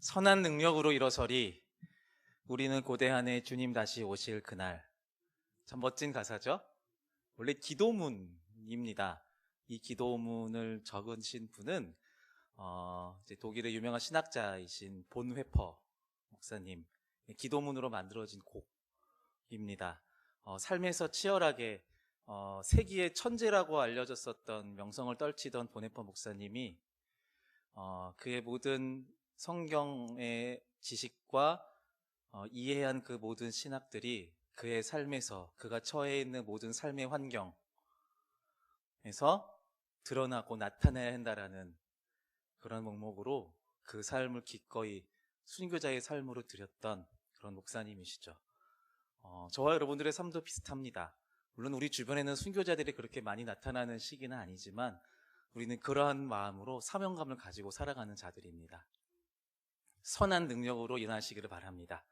선한 능력으로 일어서리 우리는 고대한에 주님 다시 오실 그날. 참 멋진 가사죠. 원래 기도문입니다. 이 기도문을 적으신 분은 이제 독일의 유명한 신학자이신 본회퍼 목사님 기도문으로 만들어진 곡입니다. 삶에서 치열하게 세기의 천재라고 알려졌었던 명성을 떨치던 본회퍼 목사님이 그의 모든 성경의 지식과 이해한 그 모든 신학들이 그의 삶에서 그가 처해 있는 모든 삶의 환경에서 드러나고 나타나야 한다라는 그런 목록으로 그 삶을 기꺼이 순교자의 삶으로 드렸던 그런 목사님이시죠. 저와 여러분들의 삶도 비슷합니다. 물론 우리 주변에는 순교자들이 그렇게 많이 나타나는 시기는 아니지만 우리는 그러한 마음으로 사명감을 가지고 살아가는 자들입니다. 선한 능력으로 일어나시기를 바랍니다.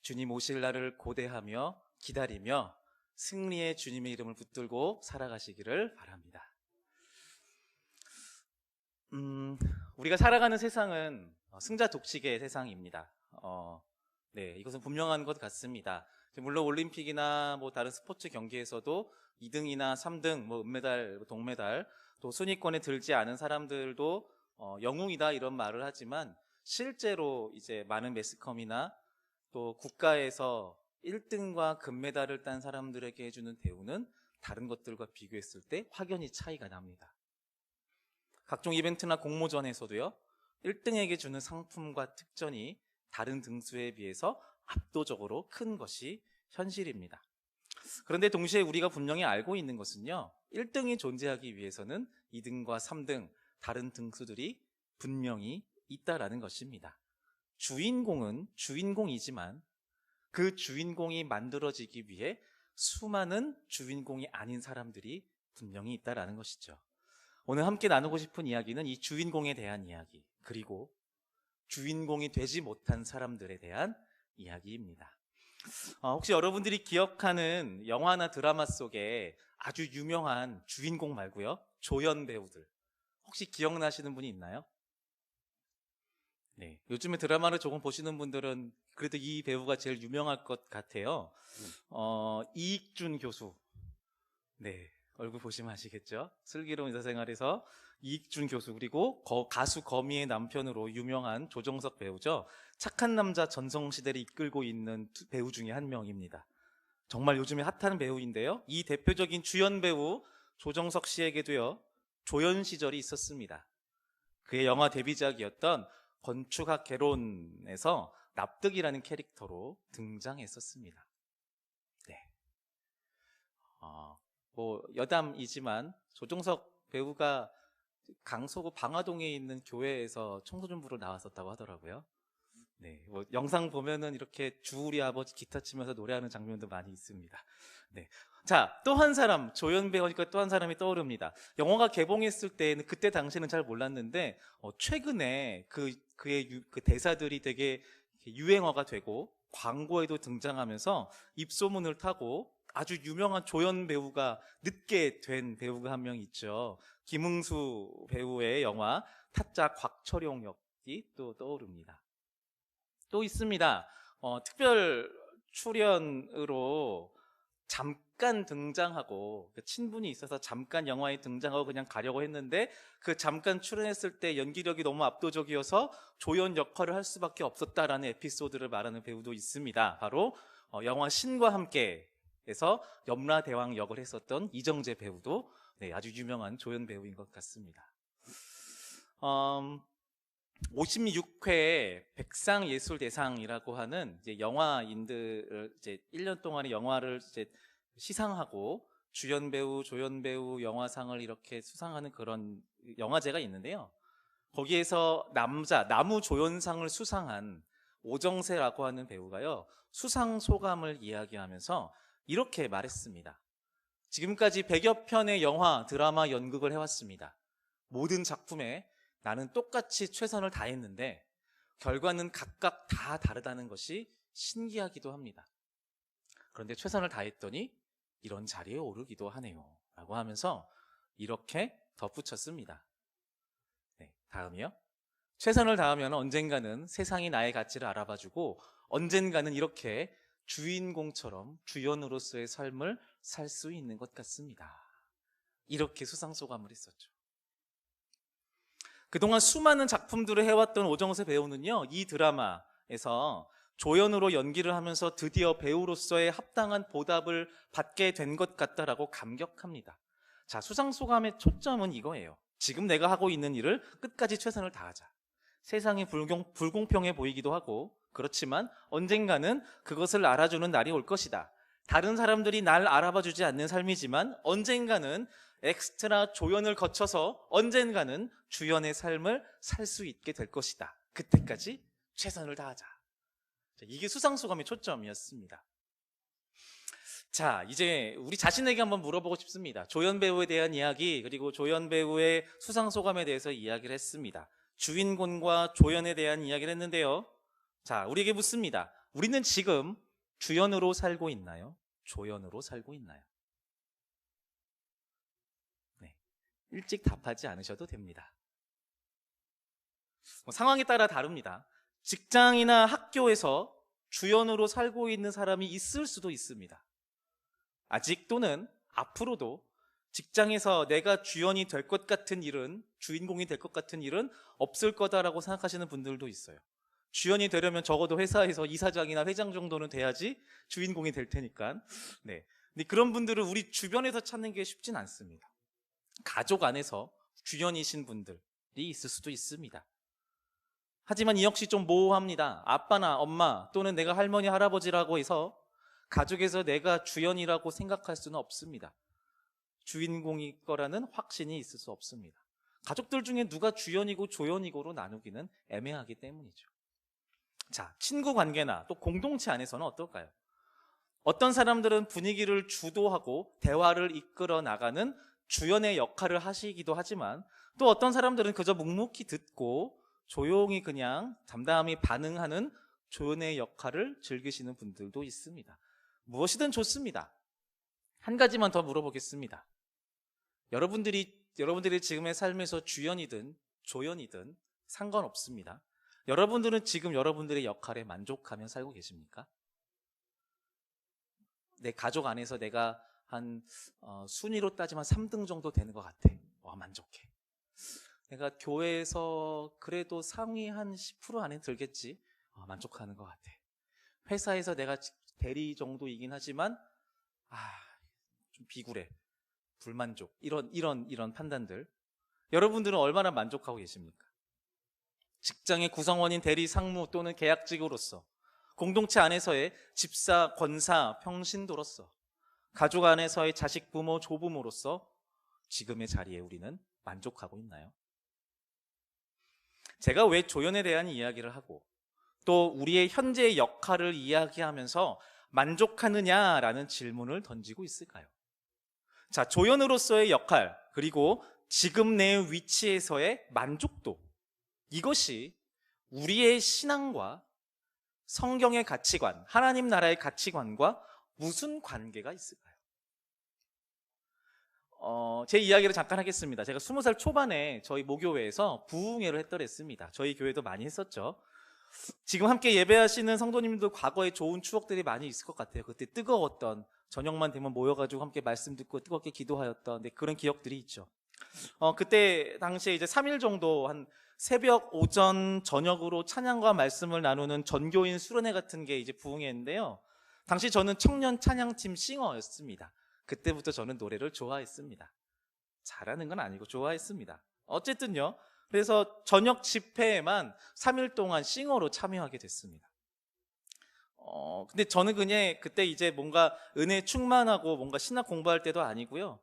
주님 오실 날을 고대하며 기다리며 승리의 주님의 이름을 붙들고 살아가시기를 바랍니다. 우리가 살아가는 세상은 승자 독식의 세상입니다. 네, 이것은 분명한 것 같습니다. 물론 올림픽이나 뭐 다른 스포츠 경기에서도 2등이나 3등, 뭐 은메달, 동메달, 또 순위권에 들지 않은 사람들도 영웅이다 이런 말을 하지만 실제로 이제 많은 매스컴이나 또 국가에서 1등과 금메달을 딴 사람들에게 해주는 대우는 다른 것들과 비교했을 때 확연히 차이가 납니다. 각종 이벤트나 공모전에서도요, 1등에게 주는 상품과 특전이 다른 등수에 비해서 압도적으로 큰 것이 현실입니다. 그런데 동시에 우리가 분명히 알고 있는 것은요, 1등이 존재하기 위해서는 2등과 3등, 다른 등수들이 분명히 있다라는 것입니다. 주인공은 주인공이지만 그 주인공이 만들어지기 위해 수많은 주인공이 아닌 사람들이 분명히 있다라는 것이죠. 오늘 함께 나누고 싶은 이야기는 이 주인공에 대한 이야기, 그리고 주인공이 되지 못한 사람들에 대한 이야기입니다. 혹시 여러분들이 기억하는 영화나 드라마 속에 아주 유명한 주인공 말고요, 조연 배우들 혹시 기억나시는 분이 있나요? 네, 요즘에 드라마를 조금 보시는 분들은 그래도 이 배우가 제일 유명할 것 같아요. 이익준 교수. 네, 얼굴 보시면 아시겠죠? 슬기로운 의사생활에서 이익준 교수, 그리고 가수 거미의 남편으로 유명한 조정석 배우죠. 착한 남자 전성시대를 이끌고 있는 배우 중에 한 명입니다. 정말 요즘에 핫한 배우인데요, 이 대표적인 주연 배우 조정석 씨에게도요, 조연 시절이 있었습니다. 그의 영화 데뷔작이었던 건축학 개론에서 납득이라는 캐릭터로 등장했었습니다. 네. 뭐 여담이지만 조정석 배우가 강서구 방화동에 있는 교회에서 청소년부로 나왔었다고 하더라고요. 네, 뭐 영상 보면은 이렇게 주우리 아버지 기타 치면서 노래하는 장면도 많이 있습니다. 네. 자, 또 한 사람, 조연 배우니까 또 한 사람이 떠오릅니다. 영화가 개봉했을 때는 그때 당시에는 잘 몰랐는데 최근에 그의 그 대사들이 되게 유행어가 되고 광고에도 등장하면서 입소문을 타고 아주 유명한 조연 배우가 늦게 된 배우가 한 명 있죠. 김응수 배우의 영화 타짜 곽철용 역이 또 떠오릅니다. 또 있습니다. 특별 출연으로 잠깐 등장하고 친분이 있어서 잠깐 영화에 등장하고 그냥 가려고 했는데 그 잠깐 출연했을 때 연기력이 너무 압도적이어서 조연 역할을 할 수밖에 없었다라는 에피소드를 말하는 배우도 있습니다. 바로 영화 신과 함께에서 염라대왕 역을 했었던 이정재 배우도 네, 아주 유명한 조연 배우인 것 같습니다. 56회 백상예술대상이라고 하는 이제 영화인들을 이제 1년 동안의 영화를 이제 시상하고 주연 배우, 조연 배우, 영화상을 이렇게 수상하는 그런 영화제가 있는데요. 거기에서 나무 조연상을 수상한 오정세라고 하는 배우가요, 수상 소감을 이야기하면서 이렇게 말했습니다. 지금까지 100여 편의 영화, 드라마, 연극을 해왔습니다. 모든 작품에 나는 똑같이 최선을 다했는데 결과는 각각 다 다르다는 것이 신기하기도 합니다. 그런데 최선을 다했더니 이런 자리에 오르기도 하네요 라고 하면서 이렇게 덧붙였습니다. 네, 다음이요. 최선을 다하면 언젠가는 세상이 나의 가치를 알아봐주고 언젠가는 이렇게 주인공처럼 주연으로서의 삶을 살 수 있는 것 같습니다. 이렇게 수상소감을 했었죠. 그동안 수많은 작품들을 해왔던 오정세 배우는요, 이 드라마에서 조연으로 연기를 하면서 드디어 배우로서의 합당한 보답을 받게 된 것 같다라고 감격합니다. 자, 수상소감의 초점은 이거예요. 지금 내가 하고 있는 일을 끝까지 최선을 다하자. 세상이 불공평해 보이기도 하고, 그렇지만 언젠가는 그것을 알아주는 날이 올 것이다. 다른 사람들이 날 알아봐주지 않는 삶이지만 언젠가는 엑스트라 조연을 거쳐서 언젠가는 주연의 삶을 살 수 있게 될 것이다. 그때까지 최선을 다하자. 이게 수상소감의 초점이었습니다. 자, 이제 우리 자신에게 한번 물어보고 싶습니다. 조연 배우에 대한 이야기, 그리고 조연 배우의 수상소감에 대해서 이야기를 했습니다. 주인공과 조연에 대한 이야기를 했는데요. 자, 우리에게 묻습니다. 우리는 지금 주연으로 살고 있나요? 조연으로 살고 있나요? 네, 일찍 답하지 않으셔도 됩니다. 상황에 따라 다릅니다. 직장이나 학교에서 주연으로 살고 있는 사람이 있을 수도 있습니다. 아직 또는 앞으로도 직장에서 내가 주연이 될 것 같은 일은, 주인공이 될 것 같은 일은 없을 거다라고 생각하시는 분들도 있어요. 주연이 되려면 적어도 회사에서 이사장이나 회장 정도는 돼야지 주인공이 될 테니까. 네. 근데 그런 분들을 우리 주변에서 찾는 게 쉽진 않습니다. 가족 안에서 주연이신 분들이 있을 수도 있습니다. 하지만 이 역시 좀 모호합니다. 아빠나 엄마 또는 내가 할머니, 할아버지라고 해서 가족에서 내가 주연이라고 생각할 수는 없습니다. 주인공일 거라는 확신이 있을 수 없습니다. 가족들 중에 누가 주연이고 조연이고로 나누기는 애매하기 때문이죠. 자, 친구 관계나 또 공동체 안에서는 어떨까요? 어떤 사람들은 분위기를 주도하고 대화를 이끌어 나가는 주연의 역할을 하시기도 하지만 또 어떤 사람들은 그저 묵묵히 듣고 조용히 그냥 담담히 반응하는 조연의 역할을 즐기시는 분들도 있습니다. 무엇이든 좋습니다. 한 가지만 더 물어보겠습니다. 여러분들이 지금의 삶에서 주연이든 조연이든 상관없습니다. 여러분들은 지금 여러분들의 역할에 만족하며 살고 계십니까? 내 가족 안에서 내가 한 순위로 따지면 3등 정도 되는 것 같아. 와, 만족해. 내가 교회에서 그래도 상위 한 10% 안에 들겠지. 만족하는 것 같아. 회사에서 내가 대리 정도이긴 하지만 좀 비굴해. 불만족. 이런 판단들. 여러분들은 얼마나 만족하고 계십니까? 직장의 구성원인 대리, 상무 또는 계약직으로서, 공동체 안에서의 집사, 권사, 평신도로서, 가족 안에서의 자식, 부모, 조부모로서 지금의 자리에 우리는 만족하고 있나요? 제가 왜 조연에 대한 이야기를 하고 또 우리의 현재의 역할을 이야기하면서 만족하느냐라는 질문을 던지고 있을까요? 자, 조연으로서의 역할, 그리고 지금 내 위치에서의 만족도, 이것이 우리의 신앙과 성경의 가치관, 하나님 나라의 가치관과 무슨 관계가 있을까요? 제 이야기를 잠깐 하겠습니다. 제가 20살 초반에 저희 모교회에서 부흥회를 했더랬습니다. 저희 교회도 많이 했었죠. 지금 함께 예배하시는 성도님들도 과거에 좋은 추억들이 많이 있을 것 같아요. 그때 뜨거웠던, 저녁만 되면 모여가지고 함께 말씀 듣고 뜨겁게 기도하였던 그런 기억들이 있죠. 그때 당시에 이제 3일 정도 한 새벽, 오전, 저녁으로 찬양과 말씀을 나누는 전교인 수련회 같은 게 이제 부흥회인데요. 당시 저는 청년 찬양팀 싱어였습니다. 그때부터 저는 노래를 좋아했습니다. 잘하는 건 아니고 좋아했습니다. 어쨌든요. 그래서 저녁 집회에만 3일 동안 싱어로 참여하게 됐습니다. 근데 저는 그냥 그때 이제 뭔가 은혜 충만하고 뭔가 신학 공부할 때도 아니고요.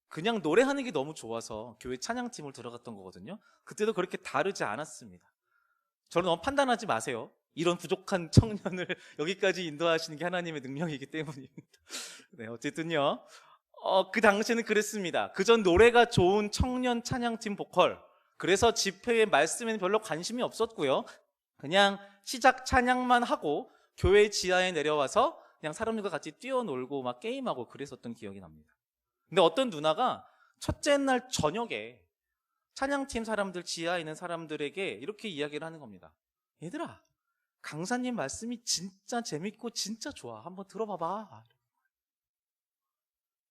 그냥 노래하는 게 너무 좋아서 교회 찬양팀을 들어갔던 거거든요. 그때도 그렇게 다르지 않았습니다. 저는 너무 판단하지 마세요. 이런 부족한 청년을 여기까지 인도하시는 게 하나님의 능력이기 때문입니다. 네, 어쨌든요. 그 당시에는 그랬습니다. 그전 노래가 좋은 청년 찬양팀 보컬. 그래서 집회의 말씀에는 별로 관심이 없었고요. 그냥 시작 찬양만 하고 교회 지하에 내려와서 그냥 사람들과 같이 뛰어놀고 막 게임하고 그랬었던 기억이 납니다. 근데 어떤 누나가 첫째 날 저녁에 찬양팀 사람들, 지하에 있는 사람들에게 이렇게 이야기를 하는 겁니다. 얘들아, 강사님 말씀이 진짜 재밌고 진짜 좋아. 한번 들어봐봐.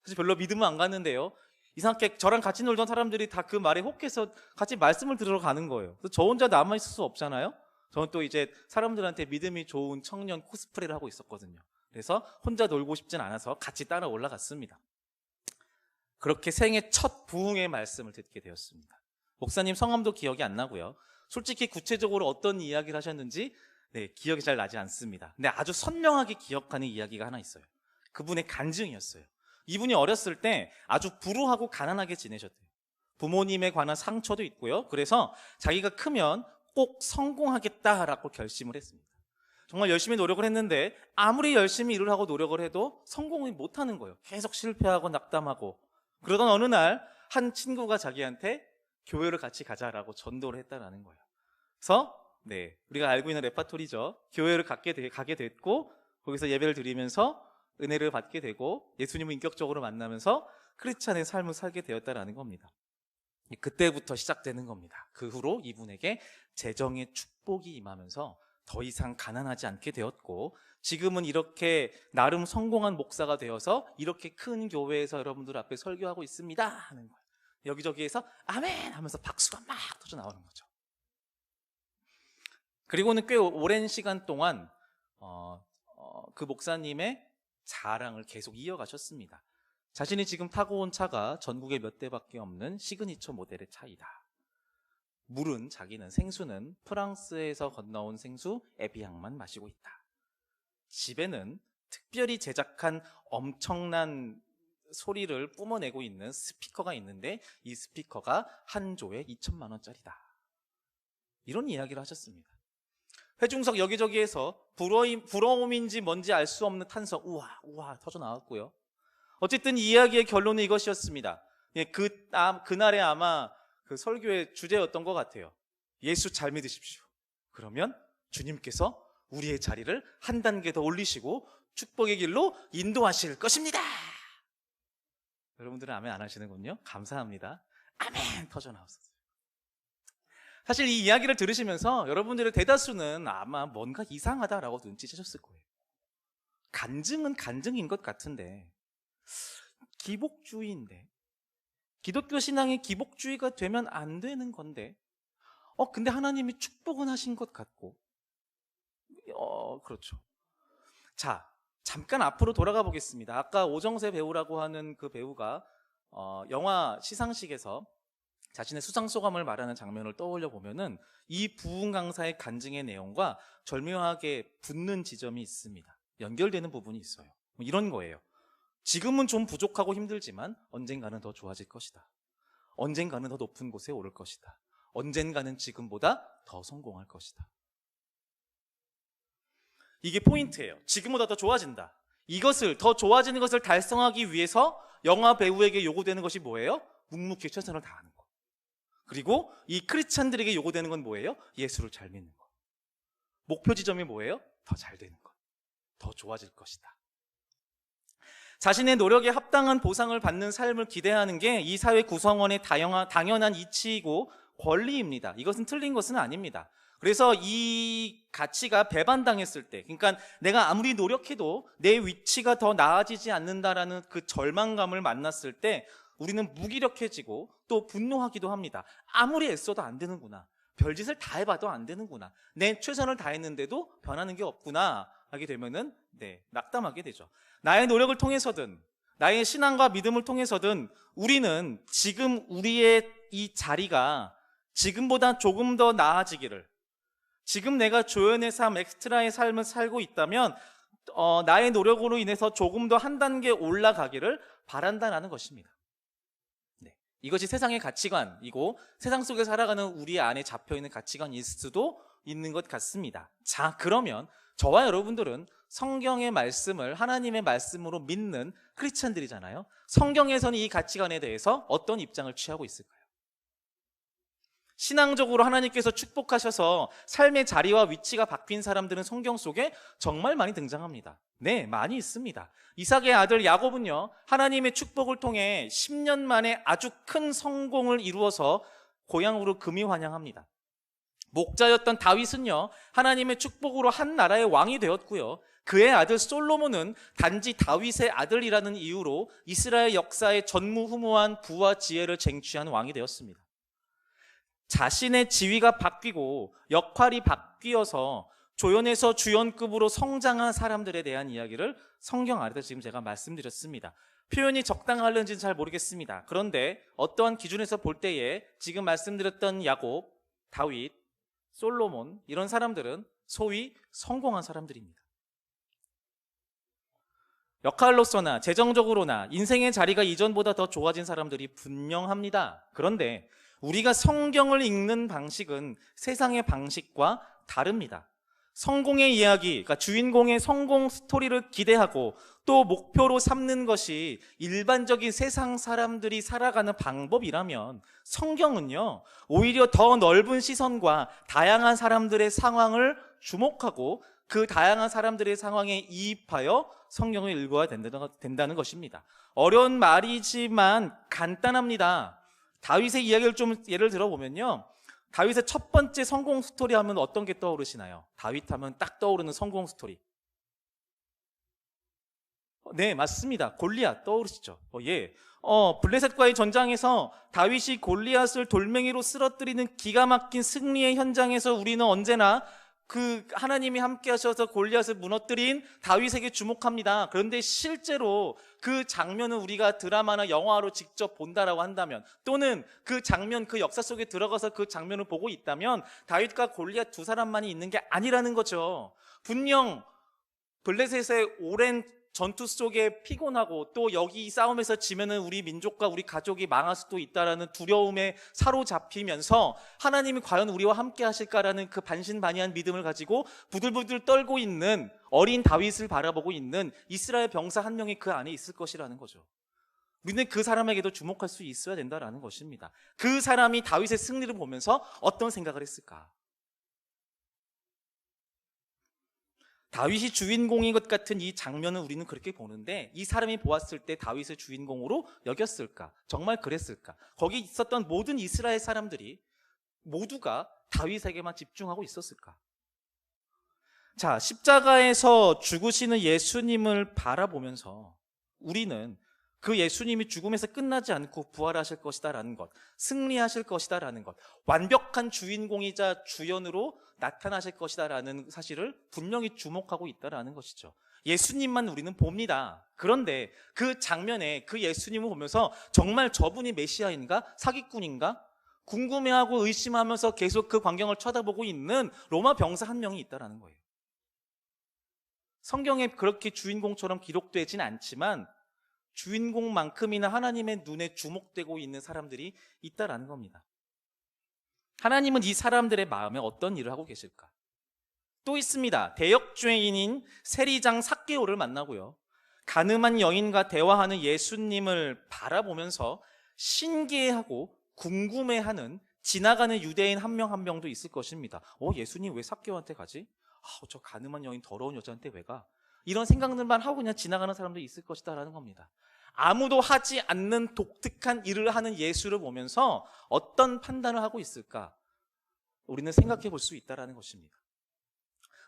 그래서 별로 믿으면 안 갔는데요, 이상하게 저랑 같이 놀던 사람들이 다 그 말에 혹해서 같이 말씀을 들으러 가는 거예요. 그래서 저 혼자 남아있을 수 없잖아요. 저는 또 이제 사람들한테 믿음이 좋은 청년 코스프레를 하고 있었거든요. 그래서 혼자 놀고 싶진 않아서 같이 따라 올라갔습니다. 그렇게 생애 첫 부흥의 말씀을 듣게 되었습니다. 목사님 성함도 기억이 안 나고요. 솔직히 구체적으로 어떤 이야기를 하셨는지 기억이 잘 나지 않습니다. 근데 아주 선명하게 기억하는 이야기가 하나 있어요. 그분의 간증이었어요. 이분이 어렸을 때 아주 불우하고 가난하게 지내셨대요. 부모님에 관한 상처도 있고요. 그래서 자기가 크면 꼭 성공하겠다라고 결심을 했습니다. 정말 열심히 노력을 했는데 아무리 열심히 일을 하고 노력을 해도 성공을 못하는 거예요. 계속 실패하고 낙담하고. 그러던 어느 날 한 친구가 자기한테 교회를 같이 가자라고 전도를 했다라는 거예요. 그래서 우리가 알고 있는 레파토리죠. 교회를 가게 됐고, 거기서 예배를 드리면서 은혜를 받게 되고 예수님을 인격적으로 만나면서 크리스찬의 삶을 살게 되었다라는 겁니다. 그때부터 시작되는 겁니다. 그 후로 이분에게 재정의 축복이 임하면서 더 이상 가난하지 않게 되었고, 지금은 이렇게 나름 성공한 목사가 되어서 이렇게 큰 교회에서 여러분들 앞에 설교하고 있습니다 하는 거예요. 여기저기에서 아멘 하면서 박수가 막 터져 나오는 거죠. 그리고는 꽤 오랜 시간 동안 그 목사님의 자랑을 계속 이어가셨습니다. 자신이 지금 타고 온 차가 전국에 몇 대밖에 없는 시그니처 모델의 차이다. 물은, 자기는 생수는 프랑스에서 건너온 생수 에비앙만 마시고 있다. 집에는 특별히 제작한 엄청난 소리를 뿜어내고 있는 스피커가 있는데 이 스피커가 한 조에 2천만 원짜리다. 이런 이야기를 하셨습니다. 회중석 여기저기에서 부러움인지 뭔지 알 수 없는 탄성 우와 우와 터져 나왔고요. 어쨌든 이 이야기의 결론은 이것이었습니다. 그날에 아마 그 설교의 주제였던 것 같아요. 예수 잘 믿으십시오. 그러면 주님께서 우리의 자리를 한 단계 더 올리시고 축복의 길로 인도하실 것입니다. 여러분들은 아멘 안 하시는군요. 감사합니다. 아멘 터져 나왔었어요. 사실 이 이야기를 들으시면서 여러분들의 대다수는 아마 뭔가 이상하다라고 눈치채셨을 거예요. 간증은 간증인 것 같은데, 기복주의인데, 기독교 신앙이 기복주의가 되면 안 되는 건데, 근데 하나님이 축복은 하신 것 같고, 그렇죠. 자, 잠깐 앞으로 돌아가 보겠습니다. 아까 오정세 배우라고 하는 그 배우가 영화 시상식에서 자신의 수상소감을 말하는 장면을 떠올려 보면은 이 부흥 강사의 간증의 내용과 절묘하게 붙는 지점이 있습니다. 연결되는 부분이 있어요. 이런 거예요. 지금은 좀 부족하고 힘들지만 언젠가는 더 좋아질 것이다. 언젠가는 더 높은 곳에 오를 것이다. 언젠가는 지금보다 더 성공할 것이다. 이게 포인트예요. 지금보다 더 좋아진다. 이것을, 더 좋아지는 것을 달성하기 위해서 영화 배우에게 요구되는 것이 뭐예요? 묵묵히 최선을 다하는 것. 그리고 이 크리스찬들에게 요구되는 건 뭐예요? 예수를 잘 믿는 것. 목표 지점이 뭐예요? 더 잘 되는 것. 더 좋아질 것이다. 자신의 노력에 합당한 보상을 받는 삶을 기대하는 게 이 사회 구성원의 당연한 이치이고 권리입니다. 이것은 틀린 것은 아닙니다. 그래서 이 가치가 배반당했을 때, 그러니까 내가 아무리 노력해도 내 위치가 더 나아지지 않는다라는 그 절망감을 만났을 때 우리는 무기력해지고 또 분노하기도 합니다. 아무리 애써도 안 되는구나. 별짓을 다 해봐도 안 되는구나. 내 최선을 다했는데도 변하는 게 없구나 하게 되면은 낙담하게 되죠. 나의 노력을 통해서든 나의 신앙과 믿음을 통해서든 우리는 지금 우리의 이 자리가 지금보다 조금 더 나아지기를, 지금 내가 조연의 삶, 엑스트라의 삶을 살고 있다면 나의 노력으로 인해서 조금 더 한 단계 올라가기를 바란다는 것입니다. 이것이 세상의 가치관이고 세상 속에 살아가는 우리 안에 잡혀있는 가치관일 수도 있는 것 같습니다. 자, 그러면 저와 여러분들은 성경의 말씀을 하나님의 말씀으로 믿는 크리스찬들이잖아요. 성경에서는 이 가치관에 대해서 어떤 입장을 취하고 있을까요? 신앙적으로 하나님께서 축복하셔서 삶의 자리와 위치가 바뀐 사람들은 성경 속에 정말 많이 등장합니다. 네, 많이 있습니다. 이삭의 아들 야곱은요, 하나님의 축복을 통해 10년 만에 아주 큰 성공을 이루어서 고향으로 금이 환영합니다. 목자였던 다윗은요, 하나님의 축복으로 한 나라의 왕이 되었고요. 그의 아들 솔로몬은 단지 다윗의 아들이라는 이유로 이스라엘 역사의 전무후무한 부와 지혜를 쟁취한 왕이 되었습니다. 자신의 지위가 바뀌고 역할이 바뀌어서 조연에서 주연급으로 성장한 사람들에 대한 이야기를 성경 아래서 지금 제가 말씀드렸습니다. 표현이 적당할는지는 잘 모르겠습니다. 그런데 어떠한 기준에서 볼 때에 지금 말씀드렸던 야곱, 다윗, 솔로몬 이런 사람들은 소위 성공한 사람들입니다. 역할로서나 재정적으로나 인생의 자리가 이전보다 더 좋아진 사람들이 분명합니다. 그런데 우리가 성경을 읽는 방식은 세상의 방식과 다릅니다. 성공의 이야기, 그러니까 주인공의 성공 스토리를 기대하고 또 목표로 삼는 것이 일반적인 세상 사람들이 살아가는 방법이라면 성경은요, 오히려 더 넓은 시선과 다양한 사람들의 상황을 주목하고 그 다양한 사람들의 상황에 이입하여 성경을 읽어야 된다는 것입니다. 어려운 말이지만 간단합니다. 다윗의 이야기를 좀 예를 들어보면요, 다윗의 첫 번째 성공 스토리 하면 어떤 게 떠오르시나요? 다윗 하면 딱 떠오르는 성공 스토리. 네, 맞습니다. 골리앗 떠오르시죠? 블레셋과의 전장에서 다윗이 골리앗을 돌멩이로 쓰러뜨리는 기가 막힌 승리의 현장에서 우리는 언제나 그 하나님이 함께 하셔서 골리앗을 무너뜨린 다윗에게 주목합니다. 그런데 실제로 그 장면을 우리가 드라마나 영화로 직접 본다라고 한다면, 또는 그 장면, 그 역사 속에 들어가서 그 장면을 보고 있다면 다윗과 골리앗 두 사람만이 있는 게 아니라는 거죠. 분명 블레셋의 오랜 전투 속에 피곤하고 또 여기 이 싸움에서 지면은 우리 민족과 우리 가족이 망할 수도 있다라는 두려움에 사로잡히면서 하나님이 과연 우리와 함께 하실까라는 그 반신반의한 믿음을 가지고 부들부들 떨고 있는 어린 다윗을 바라보고 있는 이스라엘 병사 한 명이 그 안에 있을 것이라는 거죠. 우리는 그 사람에게도 주목할 수 있어야 된다라는 것입니다. 그 사람이 다윗의 승리를 보면서 어떤 생각을 했을까? 다윗이 주인공인 것 같은 이 장면을 우리는 그렇게 보는데, 이 사람이 보았을 때 다윗을 주인공으로 여겼을까? 정말 그랬을까? 거기 있었던 모든 이스라엘 사람들이 모두가 다윗에게만 집중하고 있었을까? 자, 십자가에서 죽으시는 예수님을 바라보면서 우리는 그 예수님이 죽음에서 끝나지 않고 부활하실 것이다라는 것, 승리하실 것이다라는 것, 완벽한 주인공이자 주연으로 나타나실 것이다라는 사실을 분명히 주목하고 있다라는 것이죠. 예수님만 우리는 봅니다. 그런데 그 장면에 그 예수님을 보면서 정말 저분이 메시아인가? 사기꾼인가? 궁금해하고 의심하면서 계속 그 광경을 쳐다보고 있는 로마 병사 한 명이 있다라는 거예요. 성경에 그렇게 주인공처럼 기록되진 않지만 주인공만큼이나 하나님의 눈에 주목되고 있는 사람들이 있다라는 겁니다. 하나님은 이 사람들의 마음에 어떤 일을 하고 계실까? 또 있습니다. 대역죄인인 세리장 삭개오를 만나고요, 가늠한 여인과 대화하는 예수님을 바라보면서 신기해하고 궁금해하는 지나가는 유대인 한 명 한 명도 있을 것입니다. 예수님 왜 삭개오한테 가지? 저 가늠한 여인 더러운 여자한테 왜 가? 이런 생각들만 하고 그냥 지나가는 사람도 있을 것이다라는 겁니다. 아무도 하지 않는 독특한 일을 하는 예수를 보면서 어떤 판단을 하고 있을까? 우리는 생각해 볼 수 있다는 것입니다.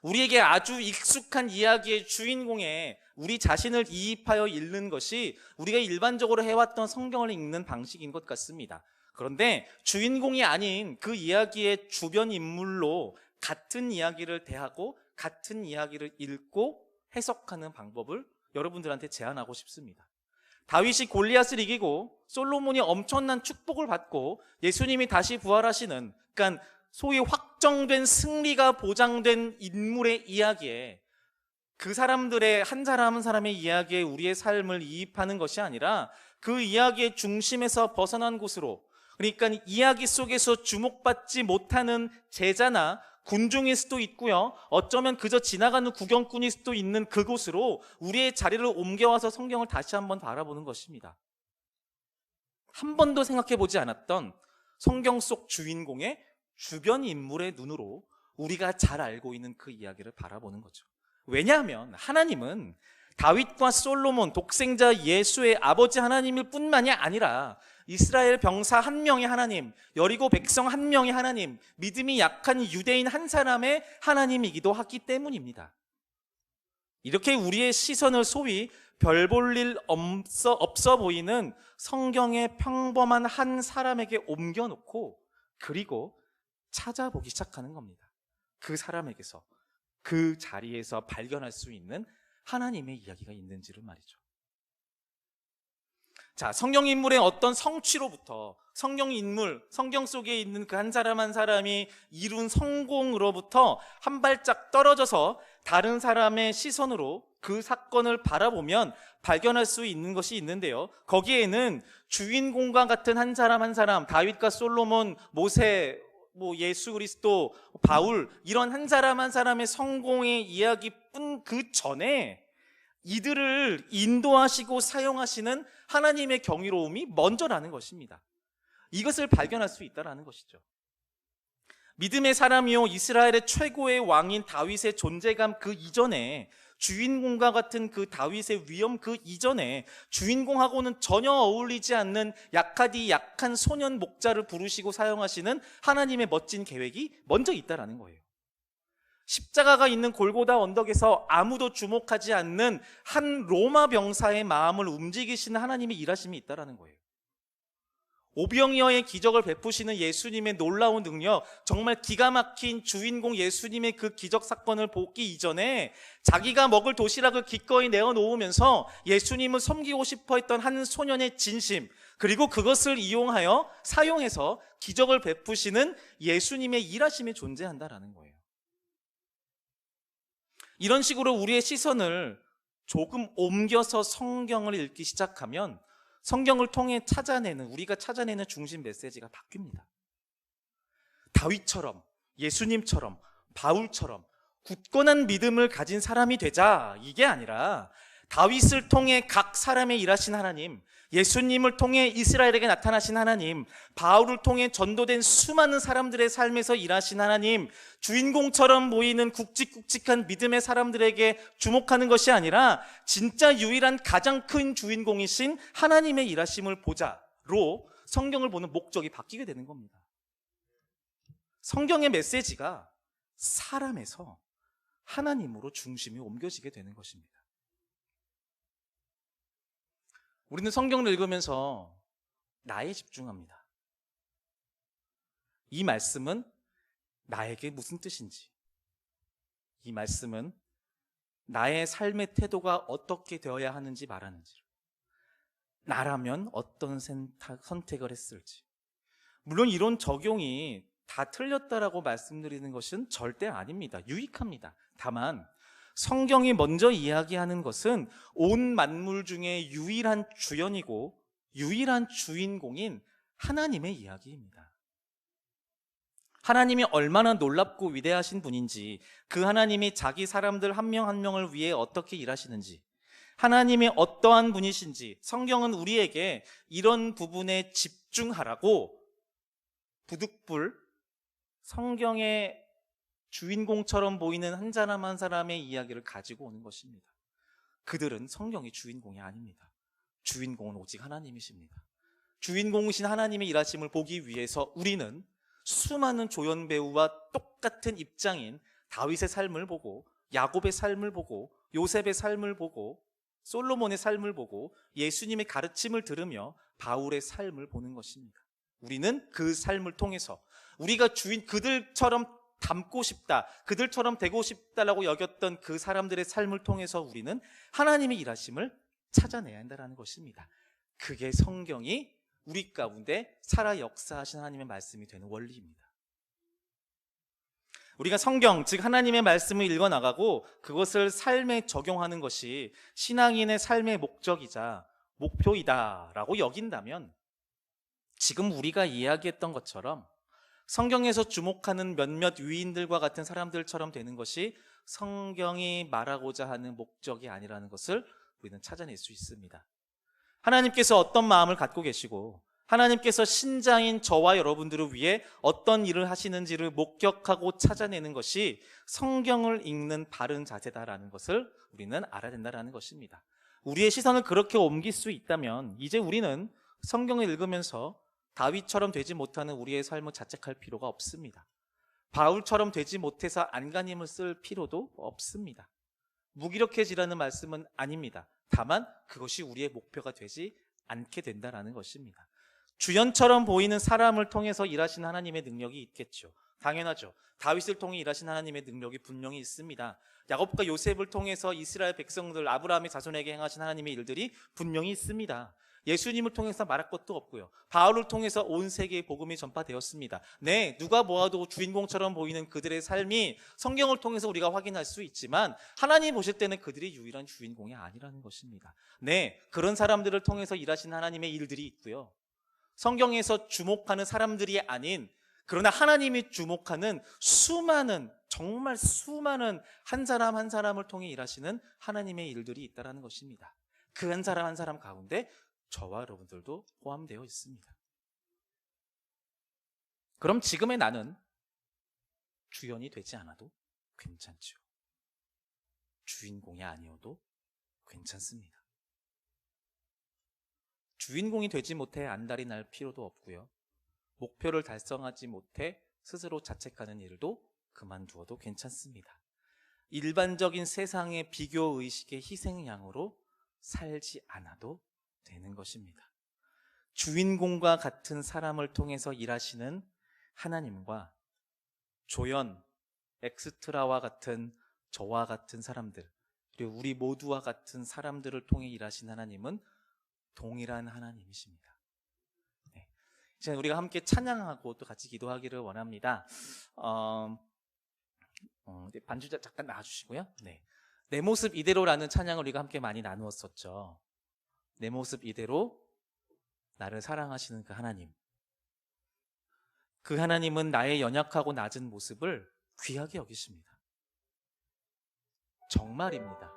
우리에게 아주 익숙한 이야기의 주인공에 우리 자신을 이입하여 읽는 것이 우리가 일반적으로 해왔던 성경을 읽는 방식인 것 같습니다. 그런데 주인공이 아닌 그 이야기의 주변 인물로 같은 이야기를 대하고 같은 이야기를 읽고 해석하는 방법을 여러분들한테 제안하고 싶습니다. 다윗이 골리앗을 이기고 솔로몬이 엄청난 축복을 받고 예수님이 다시 부활하시는, 그러니까 소위 확정된 승리가 보장된 인물의 이야기에, 그 사람들의 한 사람 한 사람의 이야기에 우리의 삶을 이입하는 것이 아니라 그 이야기의 중심에서 벗어난 곳으로, 그러니까 이야기 속에서 주목받지 못하는 제자나 군중일 수도 있고요, 어쩌면 그저 지나가는 구경꾼일 수도 있는 그곳으로 우리의 자리를 옮겨와서 성경을 다시 한번 바라보는 것입니다. 한 번도 생각해보지 않았던 성경 속 주인공의 주변 인물의 눈으로 우리가 잘 알고 있는 그 이야기를 바라보는 거죠. 왜냐하면 하나님은 다윗과 솔로몬, 독생자 예수의 아버지 하나님일 뿐만이 아니라 이스라엘 병사 한 명의 하나님, 여리고 백성 한 명의 하나님, 믿음이 약한 유대인 한 사람의 하나님이기도 하기 때문입니다. 이렇게 우리의 시선을 소위 별 볼 일 없어 보이는 성경의 평범한 한 사람에게 옮겨놓고 그리고 찾아보기 시작하는 겁니다. 그 사람에게서, 그 자리에서 발견할 수 있는 하나님의 이야기가 있는지를 말이죠. 자, 성경 인물의 어떤 성취로부터, 성경 인물, 성경 속에 있는 그 한 사람 한 사람이 이룬 성공으로부터 한 발짝 떨어져서 다른 사람의 시선으로 그 사건을 바라보면 발견할 수 있는 것이 있는데요. 거기에는 주인공과 같은 한 사람 한 사람, 다윗과 솔로몬, 모세, 예수 그리스도, 바울, 이런 한 사람 한 사람의 성공의 이야기뿐 그 전에 이들을 인도하시고 사용하시는 하나님의 경이로움이 먼저라는 것입니다. 이것을 발견할 수 있다는 것이죠. 믿음의 사람이요 이스라엘의 최고의 왕인 다윗의 존재감 그 이전에, 주인공과 같은 그 다윗의 위엄 그 이전에 주인공하고는 전혀 어울리지 않는 약하디 약한 소년 목자를 부르시고 사용하시는 하나님의 멋진 계획이 먼저 있다는 거예요. 십자가가 있는 골고다 언덕에서 아무도 주목하지 않는 한 로마 병사의 마음을 움직이시는 하나님의 일하심이 있다는 거예요. 오병이어의 기적을 베푸시는 예수님의 놀라운 능력, 정말 기가 막힌 주인공 예수님의 그 기적 사건을 보기 이전에 자기가 먹을 도시락을 기꺼이 내어놓으면서 예수님을 섬기고 싶어 했던 한 소년의 진심, 그리고 그것을 이용하여 사용해서 기적을 베푸시는 예수님의 일하심이 존재한다는 거예요. 이런 식으로 우리의 시선을 조금 옮겨서 성경을 읽기 시작하면 성경을 통해 우리가 찾아내는 중심 메시지가 바뀝니다. 다윗처럼, 예수님처럼, 바울처럼 굳건한 믿음을 가진 사람이 되자, 이게 아니라 다윗을 통해 각 사람의 일하신 하나님, 예수님을 통해 이스라엘에게 나타나신 하나님, 바울을 통해 전도된 수많은 사람들의 삶에서 일하신 하나님, 주인공처럼 보이는 굵직굵직한 믿음의 사람들에게 주목하는 것이 아니라 진짜 유일한 가장 큰 주인공이신 하나님의 일하심을 보자로 성경을 보는 목적이 바뀌게 되는 겁니다. 성경의 메시지가 사람에서 하나님으로 중심이 옮겨지게 되는 것입니다. 우리는 성경을 읽으면서 나에 집중합니다. 이 말씀은 나에게 무슨 뜻인지, 이 말씀은 나의 삶의 태도가 어떻게 되어야 하는지 말하는지, 나라면 어떤 선택을 했을지. 물론 이런 적용이 다 틀렸다라고 말씀드리는 것은 절대 아닙니다. 유익합니다. 다만 성경이 먼저 이야기하는 것은 온 만물 중에 유일한 주연이고 유일한 주인공인 하나님의 이야기입니다. 하나님이 얼마나 놀랍고 위대하신 분인지, 그 하나님이 자기 사람들 한 명 한 명을 위해 어떻게 일하시는지, 하나님이 어떠한 분이신지 성경은 우리에게 이런 부분에 집중하라고 부득불 성경의 주인공처럼 보이는 한 사람 한 사람의 이야기를 가지고 오는 것입니다. 그들은 성경의 주인공이 아닙니다. 주인공은 오직 하나님이십니다. 주인공이신 하나님의 일하심을 보기 위해서 우리는 수많은 조연 배우와 똑같은 입장인 다윗의 삶을 보고, 야곱의 삶을 보고, 요셉의 삶을 보고, 솔로몬의 삶을 보고, 예수님의 가르침을 들으며 바울의 삶을 보는 것입니다. 우리는 그 삶을 통해서 우리가 그들처럼 닮고 싶다, 그들처럼 되고 싶다라고 여겼던 그 사람들의 삶을 통해서 우리는 하나님의 일하심을 찾아내야 한다는 것입니다. 그게 성경이 우리 가운데 살아 역사하신 하나님의 말씀이 되는 원리입니다. 우리가 성경, 즉 하나님의 말씀을 읽어나가고 그것을 삶에 적용하는 것이 신앙인의 삶의 목적이자 목표이다라고 여긴다면, 지금 우리가 이야기했던 것처럼 성경에서 주목하는 몇몇 위인들과 같은 사람들처럼 되는 것이 성경이 말하고자 하는 목적이 아니라는 것을 우리는 찾아낼 수 있습니다. 하나님께서 어떤 마음을 갖고 계시고 하나님께서 신자인 저와 여러분들을 위해 어떤 일을 하시는지를 목격하고 찾아내는 것이 성경을 읽는 바른 자세다라는 것을 우리는 알아야 된다는 것입니다. 우리의 시선을 그렇게 옮길 수 있다면 이제 우리는 성경을 읽으면서 다윗처럼 되지 못하는 우리의 삶을 자책할 필요가 없습니다. 바울처럼 되지 못해서 안간힘을 쓸 필요도 없습니다. 무기력해지라는 말씀은 아닙니다. 다만 그것이 우리의 목표가 되지 않게 된다는 것입니다. 주연처럼 보이는 사람을 통해서 일하시는 하나님의 능력이 있겠죠. 당연하죠. 다윗을 통해 일하신 하나님의 능력이 분명히 있습니다. 야곱과 요셉을 통해서 이스라엘 백성들, 아브라함의 자손에게 행하신 하나님의 일들이 분명히 있습니다. 예수님을 통해서 말할 것도 없고요. 바울을 통해서 온 세계에 복음이 전파되었습니다. 네, 누가 보아도 주인공처럼 보이는 그들의 삶이 성경을 통해서 우리가 확인할 수 있지만 하나님 보실 때는 그들이 유일한 주인공이 아니라는 것입니다. 네, 그런 사람들을 통해서 일하신 하나님의 일들이 있고요. 성경에서 주목하는 사람들이 아닌, 그러나 하나님이 주목하는 수많은, 정말 수많은 한 사람 한 사람을 통해 일하시는 하나님의 일들이 있다는 것입니다. 그 한 사람 한 사람 가운데 저와 여러분들도 포함되어 있습니다. 그럼 지금의 나는 주연이 되지 않아도 괜찮죠. 주인공이 아니어도 괜찮습니다. 주인공이 되지 못해 안달이 날 필요도 없고요. 목표를 달성하지 못해 스스로 자책하는 일도 그만두어도 괜찮습니다. 일반적인 세상의 비교 의식의 희생양으로 살지 않아도 되는 것입니다. 주인공과 같은 사람을 통해서 일하시는 하나님과 조연, 엑스트라와 같은 저와 같은 사람들, 그리고 우리 모두와 같은 사람들을 통해 일하신 하나님은 동일한 하나님이십니다. 네. 이제 우리가 함께 찬양하고 또 같이 기도하기를 원합니다. 반주자 잠깐 나와주시고요. 네. 내 모습 이대로라는 찬양을 우리가 함께 많이 나누었었죠. 내 모습 이대로 나를 사랑하시는 그 하나님. 그 하나님은 나의 연약하고 낮은 모습을 귀하게 여기십니다. 정말입니다.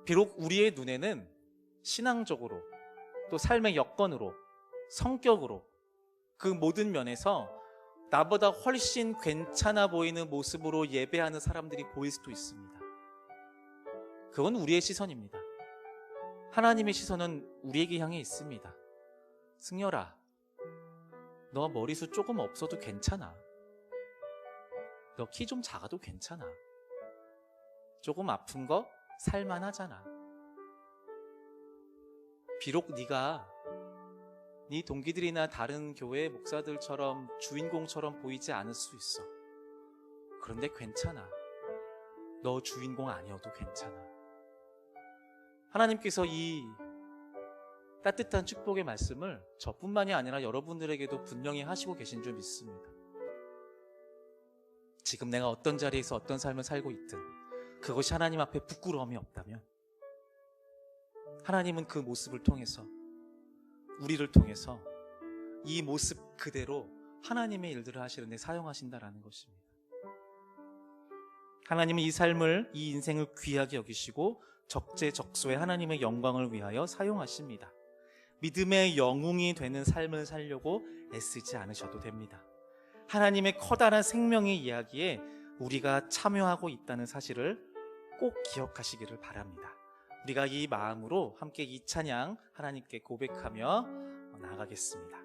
비록 우리의 눈에는 신앙적으로 또 삶의 여건으로 성격으로 그 모든 면에서 나보다 훨씬 괜찮아 보이는 모습으로 예배하는 사람들이 보일 수도 있습니다. 그건 우리의 시선입니다. 하나님의 시선은 우리에게 향해 있습니다. 승열아, 너 머리숱 조금 없어도 괜찮아. 너 키 좀 작아도 괜찮아. 조금 아픈 거 살만하잖아. 비록 네가 네 동기들이나 다른 교회 목사들처럼 주인공처럼 보이지 않을 수 있어. 그런데 괜찮아. 너 주인공 아니어도 괜찮아. 하나님께서 이 따뜻한 축복의 말씀을 저뿐만이 아니라 여러분들에게도 분명히 하시고 계신 줄 믿습니다. 지금 내가 어떤 자리에서 어떤 삶을 살고 있든 그것이 하나님 앞에 부끄러움이 없다면 하나님은 그 모습을 통해서, 우리를 통해서 이 모습 그대로 하나님의 일들을 하시는데 사용하신다라는 것입니다. 하나님은 이 삶을, 이 인생을 귀하게 여기시고 적재적소에 하나님의 영광을 위하여 사용하십니다. 믿음의 영웅이 되는 삶을 살려고 애쓰지 않으셔도 됩니다. 하나님의 커다란 생명의 이야기에 우리가 참여하고 있다는 사실을 꼭 기억하시기를 바랍니다. 우리가 이 마음으로 함께 이 찬양 하나님께 고백하며 나아가겠습니다.